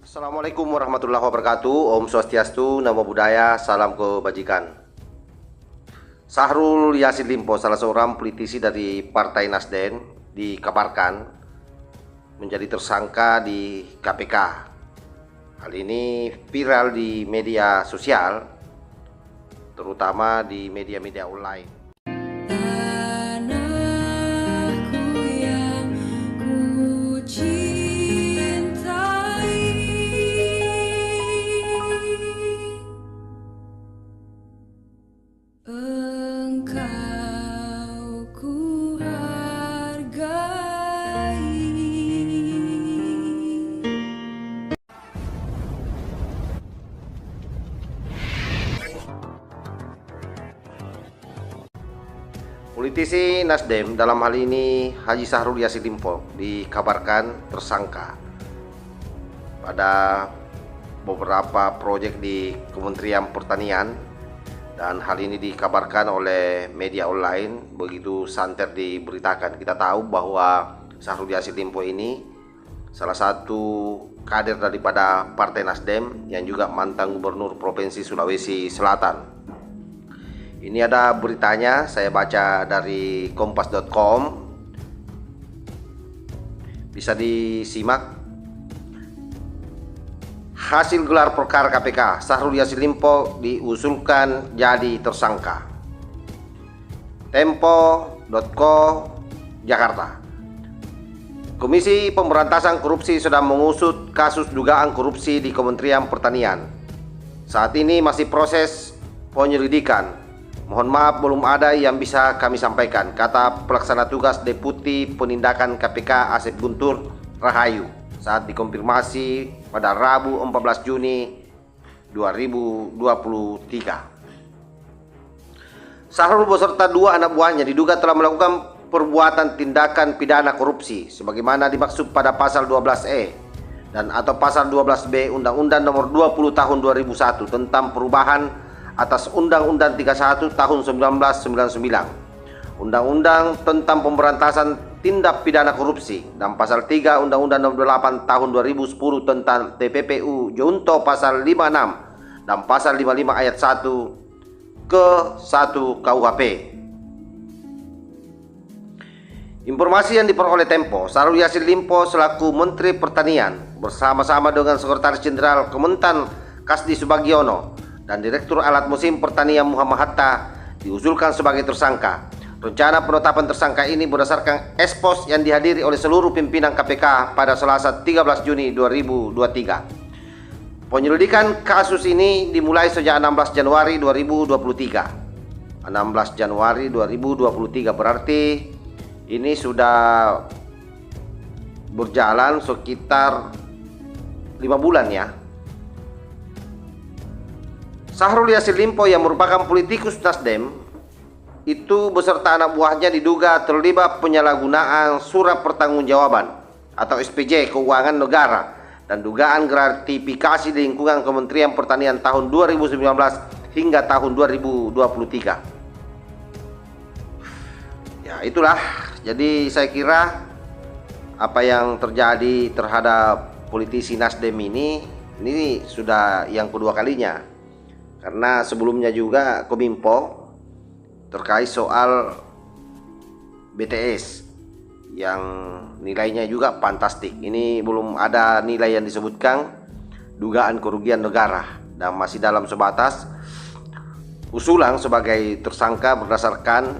Assalamualaikum warahmatullahi wabarakatuh. Om Swastiastu, Namo Buddhaya, salam kebajikan. Syahrul Yassin Limpo, salah seorang politisi dari Partai Nasdem, dikabarkan menjadi tersangka di KPK. Hal ini viral di media sosial, terutama di media-media online. Politisi Nasdem, dalam hal ini Haji Syahrul Yassin Limpo, dikabarkan tersangka pada beberapa proyek di Kementerian Pertanian, dan hal ini dikabarkan oleh media online, begitu santer diberitakan. Kita tahu bahwa Syahrul Yassin Limpo ini salah satu kader daripada Partai Nasdem yang juga mantan gubernur Provinsi Sulawesi Selatan. Ini ada beritanya, saya baca dari kompas.com. Bisa disimak. Hasil gelar perkara KPK, Syahrul Yassin Limpo diusulkan jadi tersangka. Tempo.co, Jakarta. Komisi Pemberantasan Korupsi sedang mengusut kasus dugaan korupsi di Kementerian Pertanian. Saat ini masih proses penyelidikan. Mohon maaf, belum ada yang bisa kami sampaikan, kata Pelaksana Tugas Deputi Penindakan KPK Asep Guntur Rahayu saat dikonfirmasi pada Rabu 14 Juni 2023. Syahrul beserta dua anak buahnya diduga telah melakukan perbuatan tindakan pidana korupsi sebagaimana dimaksud pada pasal 12E dan atau pasal 12B Undang-Undang Nomor 20 Tahun 2001 tentang perubahan atas Undang-Undang 31 Tahun 1999, Undang-Undang tentang Pemberantasan Tindak Pidana Korupsi, dan pasal 3 Undang-Undang Nomor 8 Tahun 2010 tentang TPPU junto pasal 56 dan pasal 55 ayat 1 ke 1 KUHP. Informasi yang diperoleh Tempo, Syahrul Yassin Limpo selaku Menteri Pertanian bersama-sama dengan Sekretaris Jenderal Kementan Kasdi Subagiono dan Direktur Alat Musim Pertanian Muhammad Hatta diusulkan sebagai tersangka. Rencana penetapan tersangka ini berdasarkan ekspos yang dihadiri oleh seluruh pimpinan KPK pada Selasa 13 Juni 2023. Penyelidikan kasus ini dimulai sejak 16 Januari 2023. 16 Januari 2023 berarti ini sudah berjalan sekitar 5 bulan ya. Syahrul Yassin Limpo yang merupakan politikus Nasdem itu beserta anak buahnya diduga terlibat penyalahgunaan surat pertanggungjawaban atau SPJ keuangan negara dan dugaan gratifikasi di lingkungan Kementerian Pertanian tahun 2019 hingga tahun 2023. Ya, itulah. Jadi saya kira apa yang terjadi terhadap politisi Nasdem ini sudah yang kedua kalinya. Karena sebelumnya juga Kominfo terkait soal BTS yang nilainya juga fantastik. Ini belum ada nilai yang disebutkan dugaan kerugian negara dan masih dalam sebatas usulan sebagai tersangka berdasarkan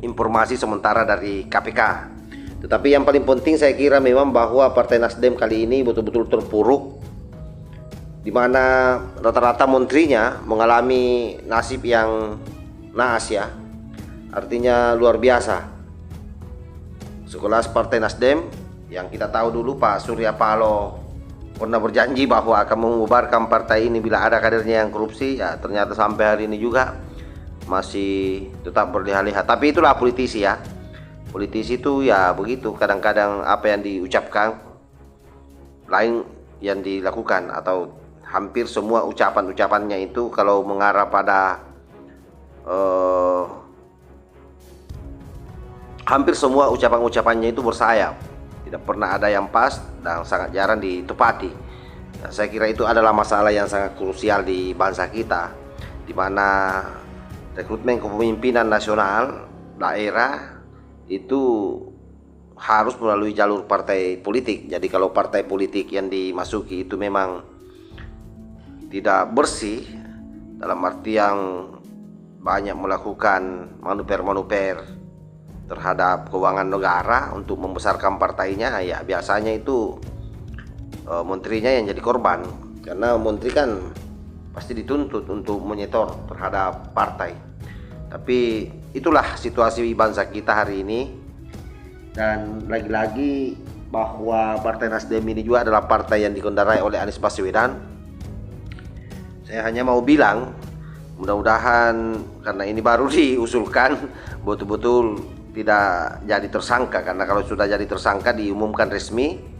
informasi sementara dari KPK. Tetapi yang paling penting saya kira memang bahwa Partai Nasdem kali ini betul-betul terpuruk, di mana rata-rata menterinya mengalami nasib yang naas ya, artinya luar biasa. Sekelas Partai Nasdem yang kita tahu dulu Pak Surya Paloh pernah berjanji bahwa akan membubarkan partai ini bila ada kadernya yang korupsi, ya ternyata sampai hari ini juga masih tetap berleha-leha. Tapi itulah politisi ya, politisi itu ya begitu, kadang-kadang apa yang diucapkan lain yang dilakukan, atau hampir semua ucapan-ucapannya itu kalau mengarah pada hampir semua ucapan-ucapannya itu bersayap, tidak pernah ada yang pas dan sangat jarang ditepati. Nah, saya kira itu adalah masalah yang sangat krusial di bangsa kita, di mana rekrutmen kepemimpinan nasional daerah itu harus melalui jalur partai politik. Jadi kalau partai politik yang dimasuki itu memang tidak bersih, dalam arti yang banyak melakukan manuver-manuver terhadap keuangan negara untuk membesarkan partainya, ya biasanya itu menterinya yang jadi korban, karena menteri kan pasti dituntut untuk menyetor terhadap partai. Tapi itulah situasi bangsa kita hari ini, dan lagi-lagi bahwa Partai Nasdem ini juga adalah partai yang dikendarai oleh Anies Baswedan. Saya hanya mau bilang, mudah-mudahan karena ini baru diusulkan, betul-betul tidak jadi tersangka, karena kalau sudah jadi tersangka diumumkan resmi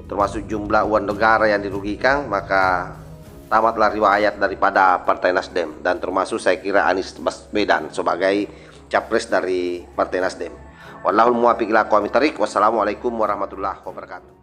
termasuk jumlah uang negara yang dirugikan, maka tamatlah riwayat daripada Partai Nasdem, dan termasuk saya kira Anies Baswedan sebagai capres dari Partai Nasdem. Wallahul muwaffiq ila aqwamit thoriq. Wassalamualaikum warahmatullahi wabarakatuh.